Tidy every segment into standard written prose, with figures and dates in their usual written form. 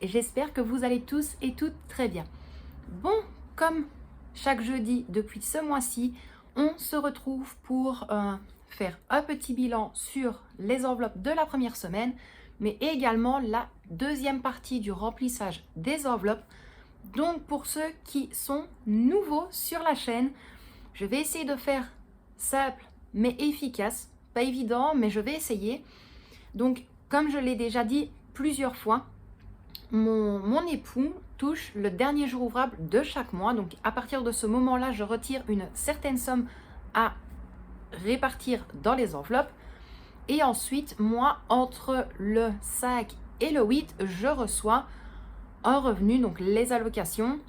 et j'espère que vous allez tous et toutes très bien. Bon, comme chaque jeudi depuis ce mois-ci, on se retrouve pour faire un petit bilan sur les enveloppes de la première semaine, mais également la deuxième partie du remplissage des enveloppes. Donc pour ceux qui sont nouveaux sur la chaîne, je vais essayer de faire simple mais efficace. Pas évident, mais je vais essayer. Donc comme je l'ai déjà dit plusieurs fois, mon époux touche le dernier jour ouvrable de chaque mois. Donc à partir de ce moment-là, je retire une certaine somme à répartir dans les enveloppes. Et ensuite, moi, entre le 5 et le 8, je reçois un revenu, donc les allocations.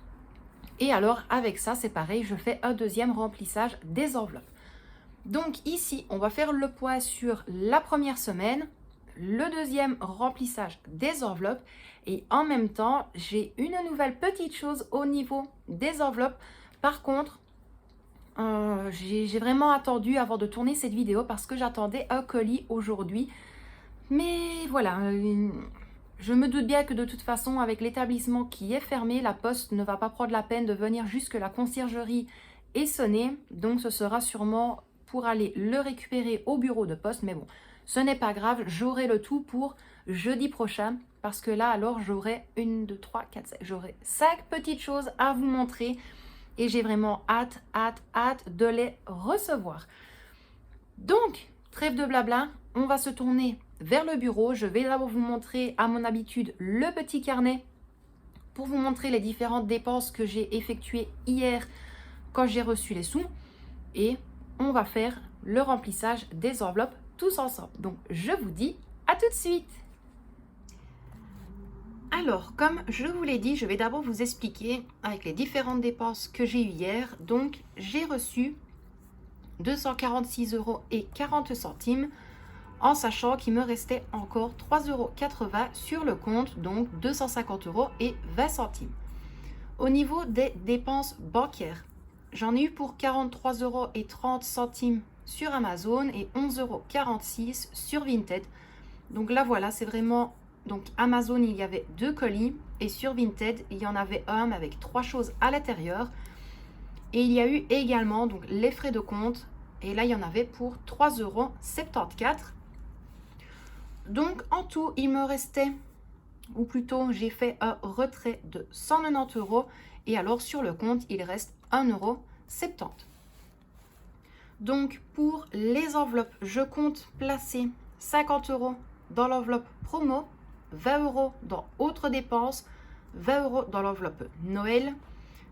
Et alors, avec ça, c'est pareil, je fais un deuxième remplissage des enveloppes. Donc ici, on va faire le point sur la première semaine, le deuxième remplissage des enveloppes. Et en même temps, j'ai une nouvelle petite chose au niveau des enveloppes. Par contre, j'ai vraiment attendu avant de tourner cette vidéo parce que j'attendais un colis aujourd'hui. Mais voilà, je me doute bien que de toute façon, avec l'établissement qui est fermé, la poste ne va pas prendre la peine de venir jusque la conciergerie et sonner. Donc ce sera sûrement pour aller le récupérer au bureau de poste. Mais bon, ce n'est pas grave, j'aurai le tout pour jeudi prochain. Parce que là, alors, j'aurai 1, 2, 3, 4, 5. J'aurai 5 petites choses à vous montrer. Et j'ai vraiment hâte de les recevoir. Donc, trêve de blabla, on va se tourner vers le bureau. Je vais d'abord vous montrer, à mon habitude, le petit carnet pour vous montrer les différentes dépenses que j'ai effectuées hier quand j'ai reçu les sous. Et on va faire le remplissage des enveloppes tous ensemble. Donc, je vous dis à tout de suite. Alors, comme je vous l'ai dit, je vais d'abord vous expliquer avec les différentes dépenses que j'ai eues hier. Donc, j'ai reçu 246,40 € en sachant qu'il me restait encore 3,80 € sur le compte, donc 250,20 €. Au niveau des dépenses bancaires, j'en ai eu pour 43,30 € sur Amazon et 11,46 € sur Vinted. Donc là, voilà, c'est vraiment... Donc Amazon, il y avait 2 colis et sur Vinted, il y en avait un avec 3 choses à l'intérieur. Et il y a eu également donc, les frais de compte. Et là, il y en avait pour 3,74 €. Donc en tout, il me restait, ou plutôt j'ai fait un retrait de 190 €. Et alors sur le compte, il reste 1,70 €. Donc pour les enveloppes, je compte placer 50 € dans l'enveloppe promo, 20 € dans autres dépenses, 20 € dans l'enveloppe Noël,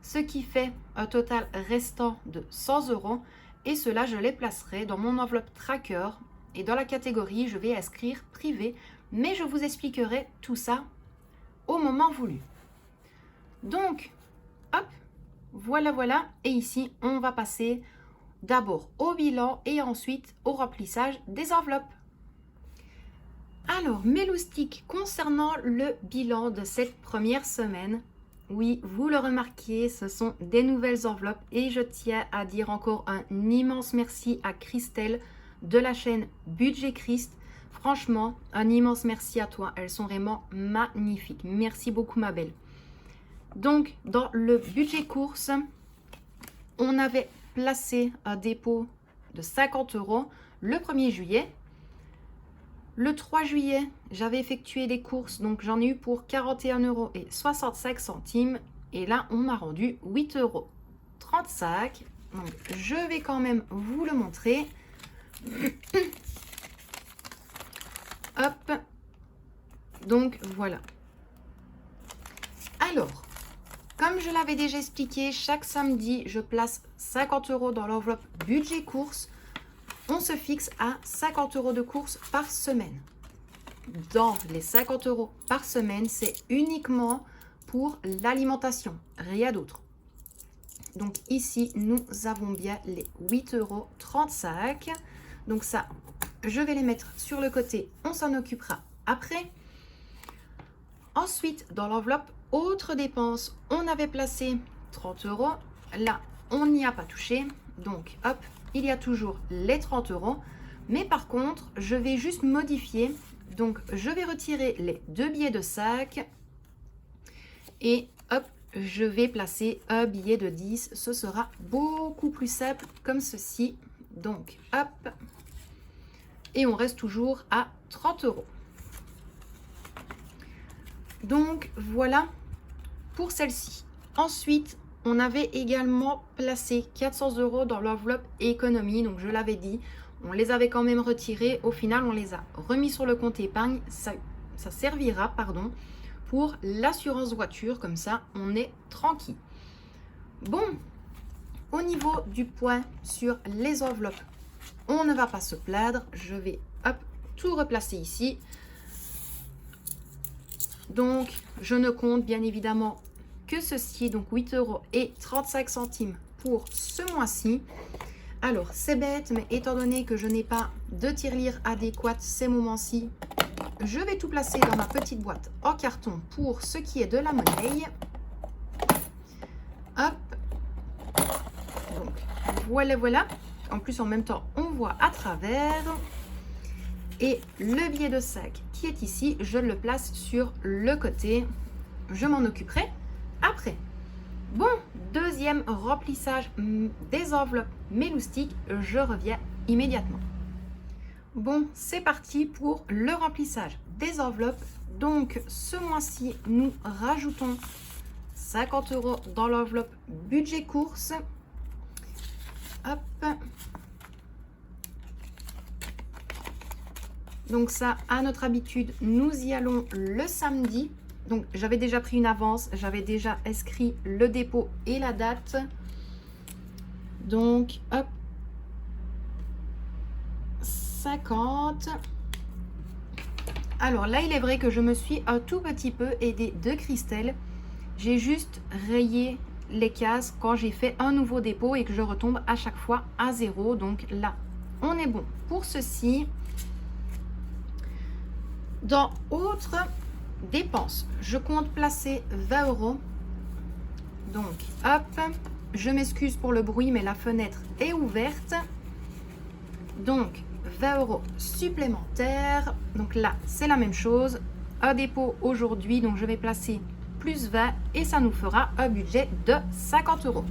ce qui fait un total restant de 100 €. Et cela, je les placerai dans mon enveloppe tracker et dans la catégorie, je vais inscrire privé, mais je vous expliquerai tout ça au moment voulu. Donc, hop, voilà. Et ici, on va passer d'abord au bilan et ensuite au remplissage des enveloppes. Alors, mes loustiques, concernant le bilan de cette première semaine, oui, vous le remarquez, ce sont des nouvelles enveloppes et je tiens à dire encore un immense merci à Christelle de la chaîne Budget Christ. Franchement, un immense merci à toi, elles sont vraiment magnifiques. Merci beaucoup ma belle. Donc, dans le budget course, on avait placé un dépôt de 50 € le 1er juillet. Le 3 juillet, j'avais effectué des courses, donc j'en ai eu pour 41,65 € et là, on m'a rendu 8,35 €. Donc, je vais quand même vous le montrer. Hop. Donc, voilà. Alors, comme je l'avais déjà expliqué, chaque samedi, je place 50 € dans l'enveloppe budget course. On se fixe à 50 € de courses par semaine. Dans les 50 € par semaine, c'est uniquement pour l'alimentation, rien d'autre. Donc ici, nous avons bien les 8,35 €. Donc ça, je vais les mettre sur le côté, on s'en occupera après. Ensuite, dans l'enveloppe autres dépenses, on avait placé 30 €. Là, on n'y a pas touché. Donc, hop, il y a toujours les 30 €. Mais par contre, je vais juste modifier. Donc, je vais retirer les 2 billets de sac Et hop, je vais placer un billet de 10. Ce sera beaucoup plus simple comme ceci. Donc, hop. Et on reste toujours à 30 €. Donc, voilà pour celle-ci. Ensuite, on avait également placé 400 € dans l'enveloppe économie. Donc, je l'avais dit, on les avait quand même retirés. Au final, on les a remis sur le compte épargne. Ça servira, pardon, pour l'assurance voiture. Comme ça, on est tranquille. Bon, au niveau du point sur les enveloppes, on ne va pas se plaindre. Je vais hop, tout replacer ici. Donc, je ne compte bien évidemment que ceci, donc 8,35 € pour ce mois-ci. Alors, c'est bête, mais étant donné que je n'ai pas de tirelire adéquate ces moments-ci, je vais tout placer dans ma petite boîte en carton pour ce qui est de la monnaie. Hop. Donc, voilà, voilà. En plus, en même temps, on voit à travers. Et le billet de 5 qui est ici, je le place sur le côté. Je m'en occuperai après. Bon, deuxième remplissage des enveloppes méloustiques. Je reviens immédiatement. Bon, c'est parti pour le remplissage des enveloppes. Donc, ce mois-ci, nous rajoutons 50 € dans l'enveloppe budget course. Hop. Donc ça, à notre habitude, nous y allons le samedi. Donc j'avais déjà pris une avance, j'avais déjà inscrit le dépôt et la date. Donc hop, 50. Alors là, il est vrai que je me suis un tout petit peu aidée de Christelle. J'ai juste rayé les cases quand j'ai fait un nouveau dépôt et que je retombe à chaque fois à 0. Donc là, on est bon pour ceci. Dans autres dépenses, je compte placer 20 €. Donc, hop, je m'excuse pour le bruit, mais la fenêtre est ouverte. Donc, 20 € supplémentaires. Donc là, c'est la même chose. Un dépôt aujourd'hui, donc je vais placer plus 20 et ça nous fera un budget de 50 €.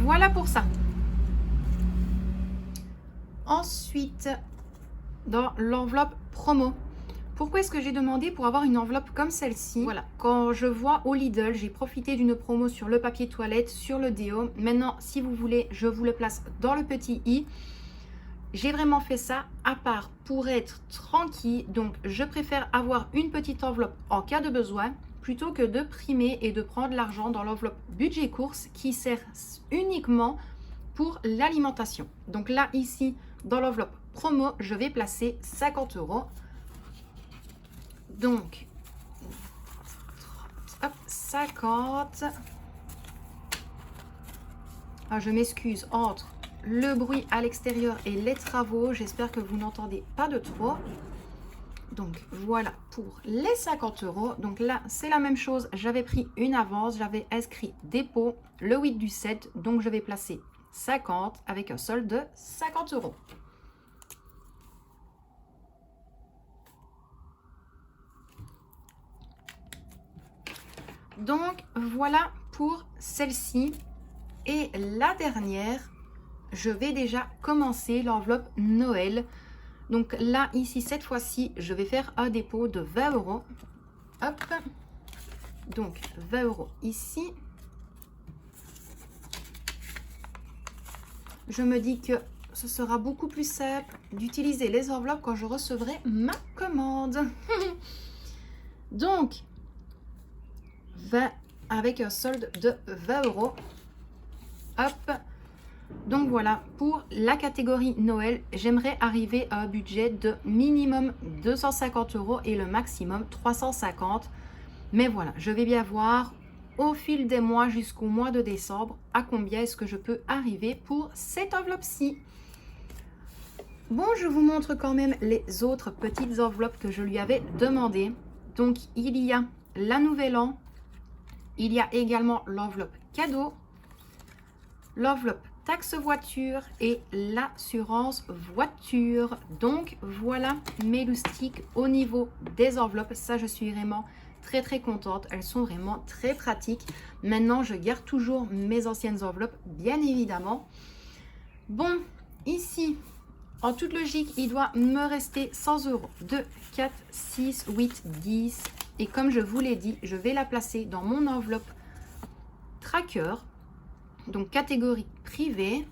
Voilà pour ça. Ensuite, dans l'enveloppe promo. Pourquoi est-ce que j'ai demandé pour avoir une enveloppe comme celle-ci? Voilà, quand je vois au Lidl, j'ai profité d'une promo sur le papier toilette, sur le déo. Maintenant, si vous voulez, je vous le place dans le petit i. J'ai vraiment fait ça à part pour être tranquille. Donc, je préfère avoir une petite enveloppe en cas de besoin plutôt que de primer et de prendre l'argent dans l'enveloppe budget course qui sert uniquement pour l'alimentation. Donc là, ici, dans l'enveloppe promo, je vais placer 50 €. Donc, hop, 50. Ah, je m'excuse entre le bruit à l'extérieur et les travaux. J'espère que vous n'entendez pas de trop. Donc voilà pour les 50 €. Donc là, c'est la même chose. J'avais pris une avance, j'avais inscrit dépôt le 8 du 7. Donc je vais placer 50 avec un solde de 50 €. Donc voilà pour celle-ci. Et la dernière, je vais déjà commencer l'enveloppe Noël. Donc là, ici, cette fois-ci, je vais faire un dépôt de 20 €. Hop. Donc 20 € ici. Je me dis que ce sera beaucoup plus simple d'utiliser les enveloppes quand je recevrai ma commande. Donc, 20 avec un solde de 20 €. Hop. Donc voilà, pour la catégorie Noël, j'aimerais arriver à un budget de minimum 250 € et le maximum 350. Mais voilà, je vais bien voir au fil des mois jusqu'au mois de décembre à combien est-ce que je peux arriver pour cette enveloppe-ci. Bon, je vous montre quand même les autres petites enveloppes que je lui avais demandées. Donc, il y a la Nouvel An. Il y a également l'enveloppe cadeau, l'enveloppe taxe voiture et l'assurance voiture. Donc voilà mes loustiques au niveau des enveloppes. Ça, je suis vraiment très contente. Elles sont vraiment très pratiques. Maintenant, je garde toujours mes anciennes enveloppes, bien évidemment. Bon, ici, en toute logique, il doit me rester 100 euros. 2, 4, 6, 8, 10. Et comme je vous l'ai dit, je vais la placer dans mon enveloppe tracker. Donc, catégorie privée.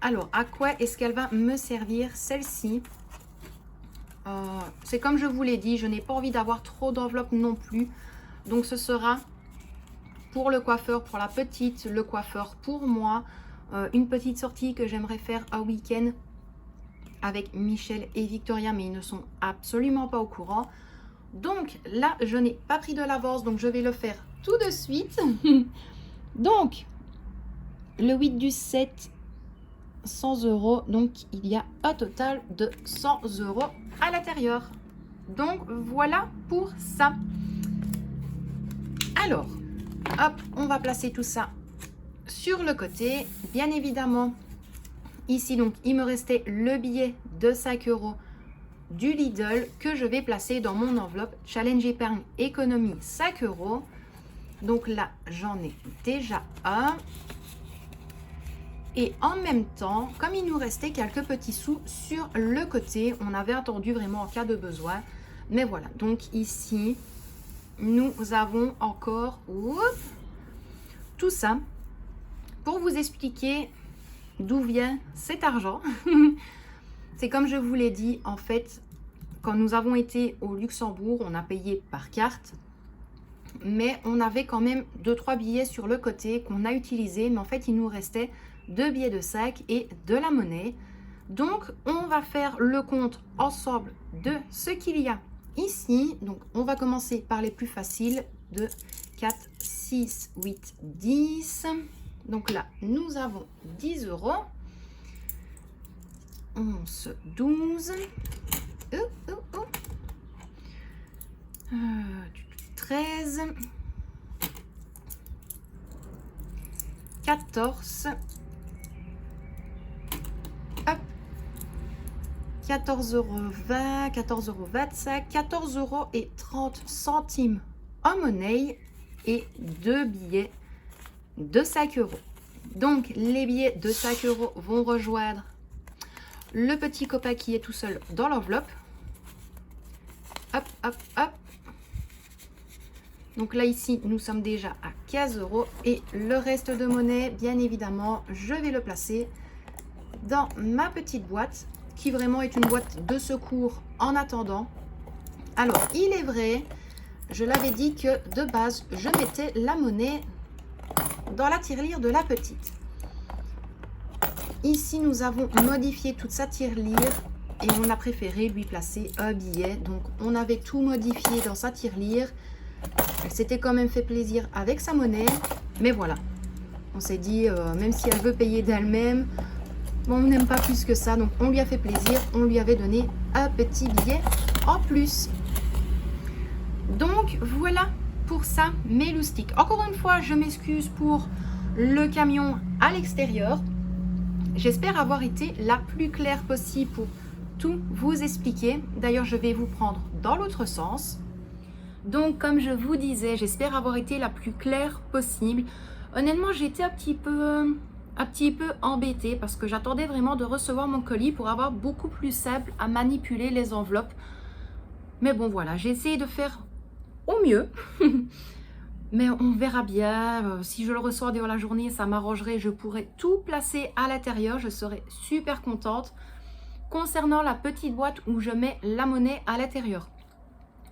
Alors, à quoi est-ce qu'elle va me servir, celle-ci? C'est comme je vous l'ai dit, je n'ai pas envie d'avoir trop d'enveloppes non plus. Donc, ce sera pour le coiffeur, pour la petite, le coiffeur pour moi. Une petite sortie que j'aimerais faire un week-end avec Michel et Victoria, mais ils ne sont absolument pas au courant. Donc, là, je n'ai pas pris de l'avance, donc je vais le faire tout de suite. Donc, le 8 du 7, 100 euros. Donc, il y a un total de 100 euros à l'intérieur. Donc, voilà pour ça. Alors, hop, on va placer tout ça sur le côté. Bien évidemment, ici, donc, il me restait le billet de 5 euros du Lidl que je vais placer dans mon enveloppe Challenge Épargne Économie 5 euros. Donc là, j'en ai déjà un. Et en même temps, comme il nous restait quelques petits sous sur le côté, on avait attendu vraiment en cas de besoin. Mais voilà, donc ici, nous avons encore tout ça pour vous expliquer d'où vient cet argent. C'est comme je vous l'ai dit, en fait, quand nous avons été au Luxembourg, on a payé par carte. Mais on avait quand même 2-3 billets sur le côté qu'on a utilisés. Mais en fait, il nous restait 2 billets de 5 et de la monnaie. Donc, on va faire le compte ensemble de ce qu'il y a ici. Donc, on va commencer par les plus faciles. 2, 4, 6, 8, 10. Donc là, nous avons 10 euros. 11, 12. 13. 14. Hop. 14,20 €, 14,25 €, 14,30 € en monnaie et 2 billets de 5 euros. Donc, les billets de 5 euros vont rejoindre le petit copain qui est tout seul dans l'enveloppe. Hop, hop, hop. Donc là, ici, nous sommes déjà à 15 euros. Et le reste de monnaie, bien évidemment, je vais le placer dans ma petite boîte, qui vraiment est une boîte de secours en attendant. Alors, il est vrai, je l'avais dit que de base, je mettais la monnaie dans la tirelire de la petite. Ici, nous avons modifié toute sa tirelire et on a préféré lui placer un billet. Donc, on avait tout modifié dans sa tirelire. Elle s'était quand même fait plaisir avec sa monnaie. Mais voilà, on s'est dit, même si elle veut payer d'elle-même, bon, on n'aime pas plus que ça. Donc, on lui a fait plaisir. On lui avait donné un petit billet en plus. Donc, voilà pour ça, mes loustiques. Encore une fois, je m'excuse pour le camion à l'extérieur. J'espère avoir été la plus claire possible pour tout vous expliquer. D'ailleurs, je vais vous prendre dans l'autre sens. Donc, comme je vous disais, j'espère avoir été la plus claire possible. Honnêtement, j'étais un petit peu embêtée parce que j'attendais vraiment de recevoir mon colis pour avoir beaucoup plus simple à manipuler les enveloppes. Mais bon, voilà, j'ai essayé de faire au mieux. Mais on verra bien. Si je le reçois dans la journée, ça m'arrangerait. Je pourrais tout placer à l'intérieur. Je serais super contente. Concernant la petite boîte où je mets la monnaie à l'intérieur,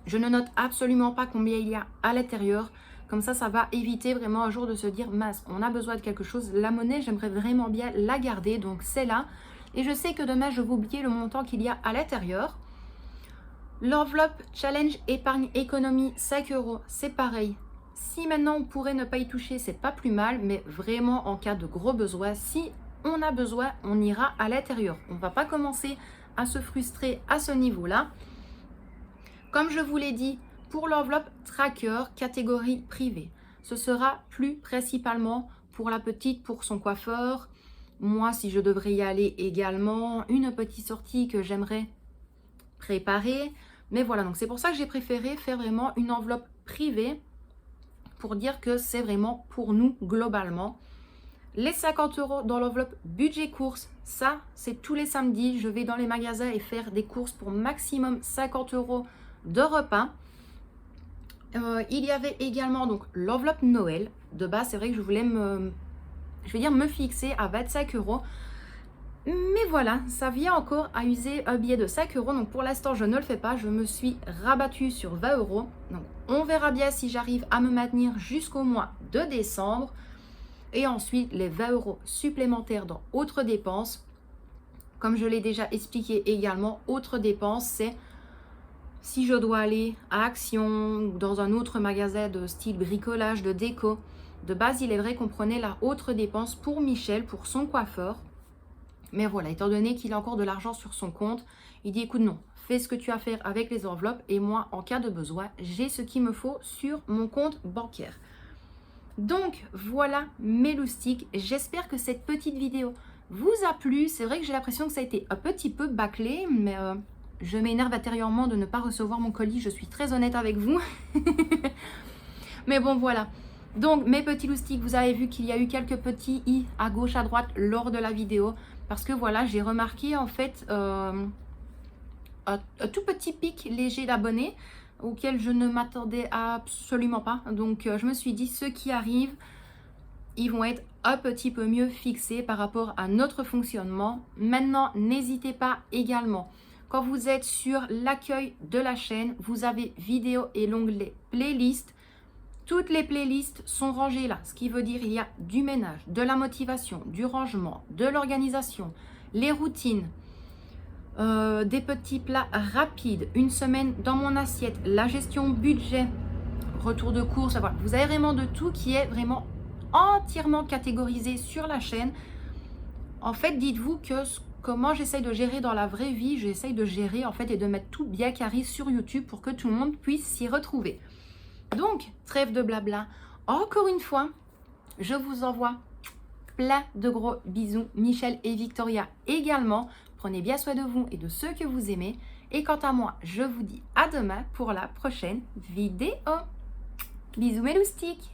je ne note absolument pas combien il y a à l'intérieur. Comme ça va éviter vraiment un jour de se dire, mince, on a besoin de quelque chose. La monnaie, j'aimerais vraiment bien la garder. Donc, c'est là. Et je sais que demain, je vais oublier le montant qu'il y a à l'intérieur. L'enveloppe Challenge Épargne Économie 5 euros, c'est pareil. Si maintenant on pourrait ne pas y toucher, c'est pas plus mal, mais vraiment en cas de gros besoin, si on a besoin, on ira à l'intérieur. On ne va pas commencer à se frustrer à ce niveau-là. Comme je vous l'ai dit, pour l'enveloppe tracker catégorie privée, ce sera plus principalement pour la petite, pour son coiffeur, moi si je devrais y aller également, une petite sortie que j'aimerais préparer. Mais voilà, donc c'est pour ça que j'ai préféré faire vraiment une enveloppe privée pour dire que c'est vraiment pour nous globalement. Les 50 € dans l'enveloppe budget course, ça c'est tous les samedis. Je vais dans les magasins et faire des courses pour maximum 50 € de repas. Il y avait également donc l'enveloppe Noël. De base, c'est vrai que je voulais me fixer à 25 €. Mais voilà, ça vient encore à user un billet de 5 €. Donc pour l'instant, je ne le fais pas. Je me suis rabattue sur 20 €. Donc on verra bien si j'arrive à me maintenir jusqu'au mois de décembre. Et ensuite, les 20 € supplémentaires dans autres dépenses. Comme je l'ai déjà expliqué également, autres dépenses, c'est si je dois aller à Action ou dans un autre magasin de style bricolage, de déco. De base, il est vrai qu'on prenait la autre dépense pour Michel, pour son coiffeur. Mais voilà, étant donné qu'il a encore de l'argent sur son compte, il dit écoute non, fais ce que tu as à faire avec les enveloppes et moi, en cas de besoin, j'ai ce qu'il me faut sur mon compte bancaire. Donc voilà mes loustiques, j'espère que cette petite vidéo vous a plu. C'est vrai que j'ai l'impression que ça a été un petit peu bâclé, mais je m'énerve intérieurement de ne pas recevoir mon colis, je suis très honnête avec vous. Mais bon voilà, donc mes petits loustiques, vous avez vu qu'il y a eu quelques petits i à gauche à droite lors de la vidéo. Parce que voilà, j'ai remarqué en fait un tout petit pic léger d'abonnés auquel je ne m'attendais absolument pas. Donc je me suis dit, ceux qui arrivent, ils vont être un petit peu mieux fixés par rapport à notre fonctionnement. Maintenant, n'hésitez pas également. Quand vous êtes sur l'accueil de la chaîne, vous avez vidéo et l'onglet playlist. Toutes les playlists sont rangées là, ce qui veut dire il y a du ménage, de la motivation, du rangement, de l'organisation, les routines, des petits plats rapides, une semaine dans mon assiette, la gestion budget, retour de course, voilà. Vous avez vraiment de tout qui est vraiment entièrement catégorisé sur la chaîne. En fait, dites-vous que comment j'essaye de gérer dans la vraie vie, j'essaye de gérer en fait et de mettre tout bien carré sur YouTube pour que tout le monde puisse s'y retrouver. Donc, trêve de blabla. Encore une fois, je vous envoie plein de gros bisous. Michel et Victoria également. Prenez bien soin de vous et de ceux que vous aimez. Et quant à moi, je vous dis à demain pour la prochaine vidéo. Bisous mes loustiques.